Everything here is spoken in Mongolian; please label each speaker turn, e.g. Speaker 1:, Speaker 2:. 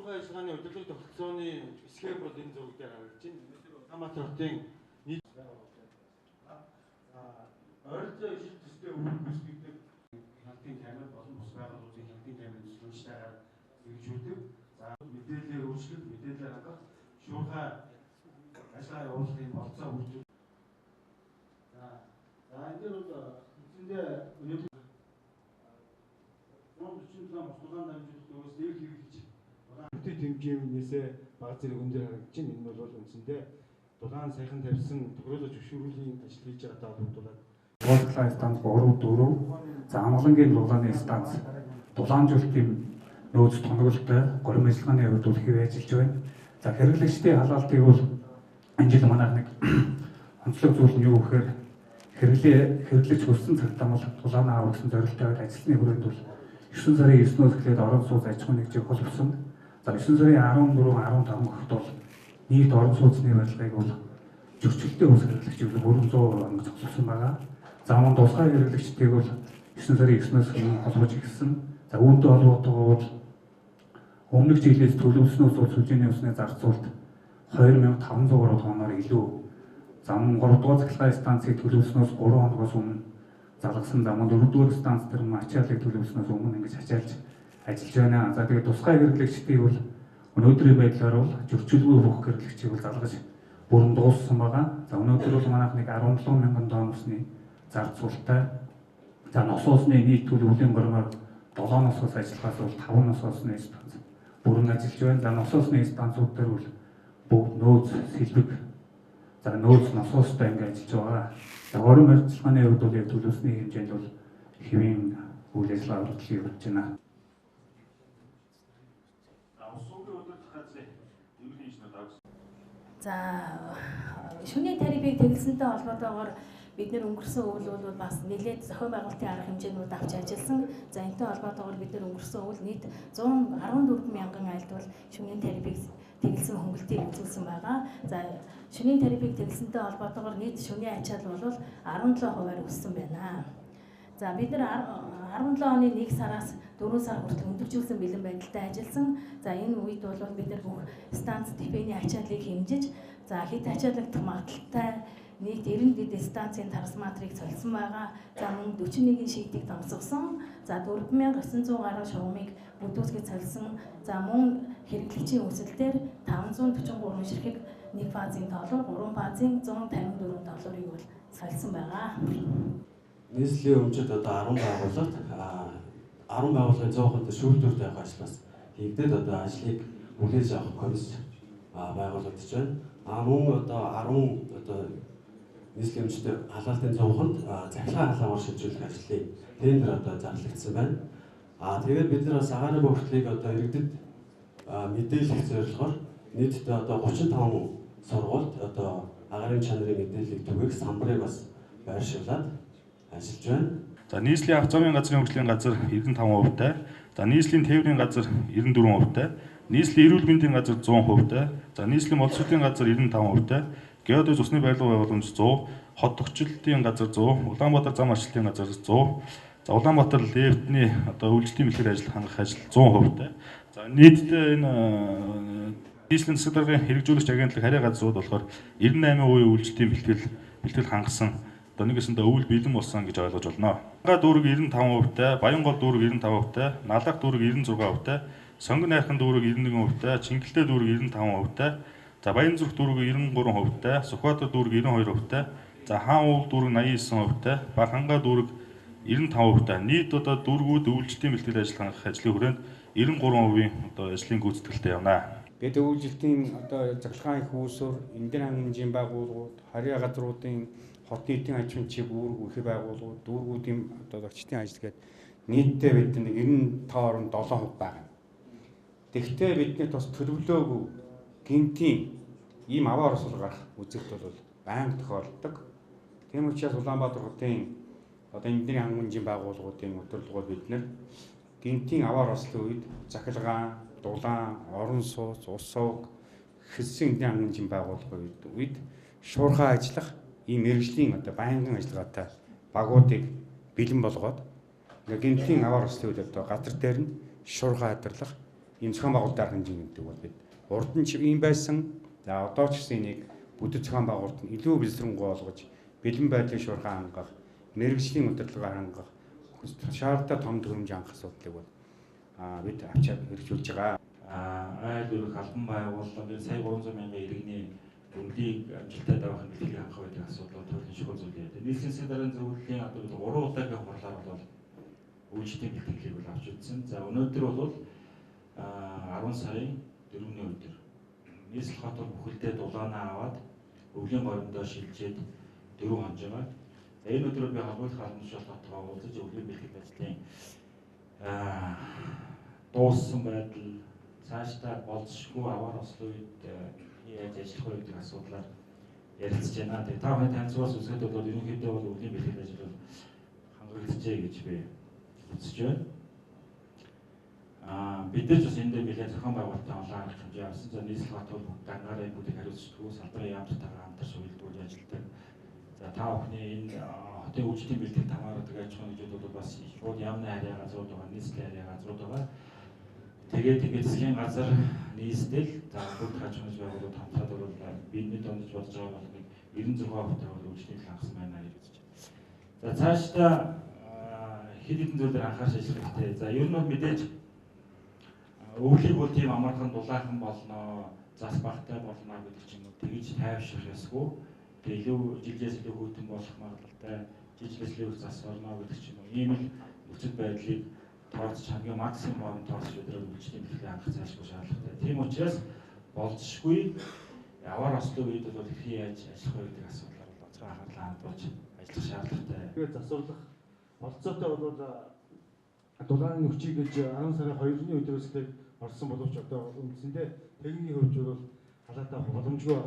Speaker 1: шуурхай ажиллагааны удирдлага тогтцооны схем бол энэ зураг дээр харагдаж байна. Улаанбаатар хотын нийт ойролцоо ижил төстэй үүрэг гүйцэтгэдэг хяналтын камер болон бус байгууллагын хяналтын камерын зөвшөөрөлтөөр хэрэгжүүлдэг. За мэдээлэл өөрчлөлт, мэдээлэл хангах, шуурхай ажиллагаа явуулахын болцоо бүрдүүлдэг. За энэ дээр бол эцэндээ өнөөдөр 147 бусдын дамжуулалт өгөөс нэр хэрэглэж бүтэц хэмжээнээсээ бага зэрэг өндөр харагдаж байна. Энэ бол үндсэндээ дулаан сайхан тавьсан тохиолдож зөвшөөрлийн ажил хийж байгаа дуудуулаад
Speaker 2: Дулаан станц 3-4 за амгалангийн дулааны станц дулаанжуулалтын нөөц тоногдолтой горим ажиллагааны хувьд бол хэвээ ажиллаж байна. За хэрэглэгчдийн халаалтыг бол энэ жил манайх нэг онцлог зүйл нь юу гэхээр хэрэглэж хүссэн цагтаа бол дулаан аав гэсэн зорилттой ажилласны хүрээнд бол 9 сарын 9-өөс эхлээд орон сууц аж ахуйн нэгжийг холбосон. За 9 сарын 14-15 гот бол нийт орон сууцны барилгыг бол зөрчилтэй ус хэрэглэгчид бүрэн 100% зогсоосон байгаа. За мөн тусгай хэрэглэгчдийг бол 9 сарын 9-өөс холбож ирсэн. За үүнтэй холбоотойгоо бол өмнөх жилээс төлөвлөснөөс бол сүлжээний усны зарцуулалт 2500 тонноор илүү. За мөн 3 дугаар цахилгаан станцыг төлөвлөснөөс 3 хоногоос өмнө залгасан. За мөн 4 дугаар станц дээр ачааллыг төлөвлөснөөс өмнө ингэж ачаалж ажиллаж байна. За тэгээд тусгай хэрэглэгчдийг бол өнөөдрийн байдлаар бол зөрчилгүй бүх хэрэглэгчийг бол залгаж бүрэн дууссан байгаа. За өнөөдөр бол манайх нэг 17,000 тонн усны зарцуулалттай. За носоосны нийт төлөвлөлийн гормоор 7 носоос ажиллахаас бол 5 носоосны станц бүрэн ажиллаж байна. За носоосны станцууд дээр бол бүгд нөөц сэлбэг за нөөц носоостой ингэ ажиллаж байгаа. За горим ажиллагааны хувьд бол яг төлөвлөсний хэмжээнд бол хэвийн үйл ажиллагаа хүртэл явж байна.
Speaker 3: За шөнийн тарифыг тэглэсэнтэй холбоотойгоор бид нэр өнгөрсөн үйл бол бас нэлээд зохион байгуулалтын арга хэмжээнүүд авч ажилласан. За энэтэй холбоотойгоор бид нэр өнгөрсөн үйл нийт 114 мянган айлд бол шөнийн тарифыг тэглэсэн хөнгөлтийг үзүүлсэн байгаа. За шөнийн тарифыг тэглэсэнтэй холбоотойгоор нийт шөнийн ачаал бол 17% өссөн байна. За бид нар 17 оны 1 сараас 4 сар хүртэл өндөржүүлсэн бэлэн байдалтай ажилласан. За энэ үед бол бид нар бүх станц ТП-ний ачааллыг хэмжиж, за хэд ачаалагдах магадлалтай нийт 90 дэд станцын трансформаторыг солисон байгаа. За мөн 41 шийдийг томсгосон. За 4900 гаруй шугамыг бүдүүсгэж солисон. За мөн хэрэглэгчийн өсөлтөөр 543 ширхэг нэг фазын доллар, 3 фазын 154 долларыг бол солисон байгаа.
Speaker 4: Нийслэлийн хэмжээд одоо 10 байгууллага 10 байгууллагын 100% шүүлтүүртэй явах ажил бас хийгдээд одоо ажлыг хүлээж авах комисс байгуулагдаж байна. Мөн одоо 10 одоо нийслэлийн хэмжээтэй халаалтын 100% захиргаан халаавар шилжүүлэх ажлыг тендер одоо зарлагдсан байна. Тэгээд бид нар бас агаарын бохирдлыг одоо иргэдэд мэдээлэх зорилгоор нийтдээ одоо 35 сургуульд одоо агаарын чанарын мэдээллийг түгээх самбарыг бас байршуулад ажиллаж байна.
Speaker 5: За нийслэлийн авто замын газрын хөгжлийн газар 95%-тай, за нийслэлийн тээврийн газар 94%-тай, нийслэлийн эрүүл мэндийн газар 100%-тай, за нийслэлийн боловсролын газар 95%-тай, геодез усны барилга байгууламж 100, хот төгсчлөлтийн газар 100, Улаанбаатар зам арчлалын газар 100, за Улаанбаатар лефтний одоо үйлчлэлийн бэлтгэл ажил хангах ажил 100%-тай. За нийтдээ энэ нийслэлийн засаг даргын хэрэгжүүлэгч агентлаг харьяа газрууд болохоор 98% үйлчлэлийн бэлтгэл хангасан одоо нэгэсэндээ өвөл бэлэн болсон гэж ойлгож байна. Га дүүрэг 95%-тай, Баянгол дүүрэг 95%-тай, Налах дүүрэг 96%-тай, Сонгон найрхан дүүрэг 91%-тай, Чингэлтэй дүүрэг 95%-тай, за Баянзүрх дүүрэг 93%-тай, Сүхбаатар дүүрэг 92%-тай, за Хаан уул дүүрэг 89%-тай, Баганга дүүрэг 95%-тай. Нийт одоо дүүргүүд үйлчлэлийн бэлтгэл ажил хангах ажлын хүрээнд 93% одоо ажлын гүйцэтгэлтэй явна.
Speaker 6: Бид үйлчлэлийн одоо захиргааны их үүсвэр, эндийн хангамжийн байгууллагууд, харьяа газруудын хот нийтийн аж ахуйн чиг үүрэг үхэх байгууллагууд, дүүргүүдийн одоо зочдын ажил гээд нийтдээ бид нэг 95.7% байгаа. Тэгвэл бидний бас төлөвлөөгүй гинтийн ийм аваар осол гарах үзэгт бол байнга тохиолддог. Тийм учраас Улаанбаатар хотын одоо эндийн хангамжийн байгууллагуудын өдөрлөгөөр бид нэр гинтийн аваар ослын үед захилгаан, дулаан, орон сууц, ус сувг, хэсэг эндийн хангамжийн байгууллагын үед шуурхай ажиллах ийм мэргэжлийн одоо байнгын ажиллагаатай багуудыг бэлэн болгоод гинтийн аваар ослын үед одоо газар дээр нь шуурхай адарлах энэ зохион байгуулалт арга хэмжээ гэдэг бол бид урд нь ч ийм байсан. За одоо ч гэсэн энийг бүтэц зохион байгуулалт нь илүү бэлсрэнгуй болгож бэлэн байдлыг шуурхай хангах, мэрэгжлийн удирдлагаар хангах, шаардлагатай том төхөөрөмж хангах асуудлыг бол бид авчаад хэрэгжүүлж байгаа.
Speaker 7: Айл өрх албан байгууллага сая 300 мянган иргэний өмдийг амжилттай давахын бэлтгэл хангах гэдэг асуудал төрлийн чухал зүйл юм. Нийслэлийн засгийн даргын зөвлөлийн одоо бид 3 удаагийн хурлаар бол үйлчлэлийн бэлтгэлийг бол авч үзсэн. За өнөөдөр бол 10 сарын 4-ний өдөр нийслэл хотор бүхэлдээ дулаанаа аваад өвлийн горимдоо шилжээд 4 хонж байгаа. За энэ өдрөө би холбогдох албан тушаалтайгаа уулзаж өвлийн бэлтгэл ажлын дууссан байдал цаашдаа болцсохгүй аваар ослоо үед яаж ажиллах вэ гэдэг асуудлаар ярилцж байна. Тэгээ та бүхэн танилцуулж үзэхэд бол ерөнхийдөө бол өвлийн бэлтгэл ажил бол хангагдчихжээ гэж би үзэж байна. Бид нар ч бас энэ дээр нэлээд зохион байгуулалттай олон арга хэмжээ авсан. За нийслэл хот бол ганаараа бүгдийг хариуцдаг, салбарын яамталтайгаар хамтарч үйлдвэрж ажилладаг. За та бүхний энэ хотын үйлчлэлийн бэлтгэл хамаардаг аж ахуйн нэгжүүд бол бас шууд яамны харьяа газрууд байгаа, нийслэлийн харьяа газрууд байгаа. Тэгээд засгийн газар нийслэл за бүгд аж ахуйн байгууллагууд хамтраад бол бидний дондож болж байгаа бол 96% бол үйлчлэгийг хангасан байна гэж үзэж байна. За цаашдаа хэд хэдэн зүйлээр анхаарч ажиллах хэрэгтэй. За ер нь бол мэдээж өвлийг бол тийм амархан дулаахан болно, зас багтай болно гэдэг ч юм уу тэгж тайвширхсгүй. Тэгээ илүү жилээс илүү хөтөн болох магадлалтай, жилээс илүү зас орно гэдэг ч юм уу. Ийм л нөхцөл байдлыг тооцож хамгийн максимум тооцож өдрөө үйлчлэлийн бэлтгэл хангах зайлшгүй шаардлагатай. Тийм учраас болцсохгүй аваар ослоо үед бол хэрхэн яаж ажиллах вэ гэдэг асуудлаар бол онцгой анхаарлаа хандуулж ажиллах шаардлагатай.
Speaker 1: Тэгээд засварлах болцоотой бол дулааны нөхцийг гэж 10 сарын 2-ны өдрөөс орсон боловч одоо үндсэндээ техникийн хөвч бол халаатай боломжгүй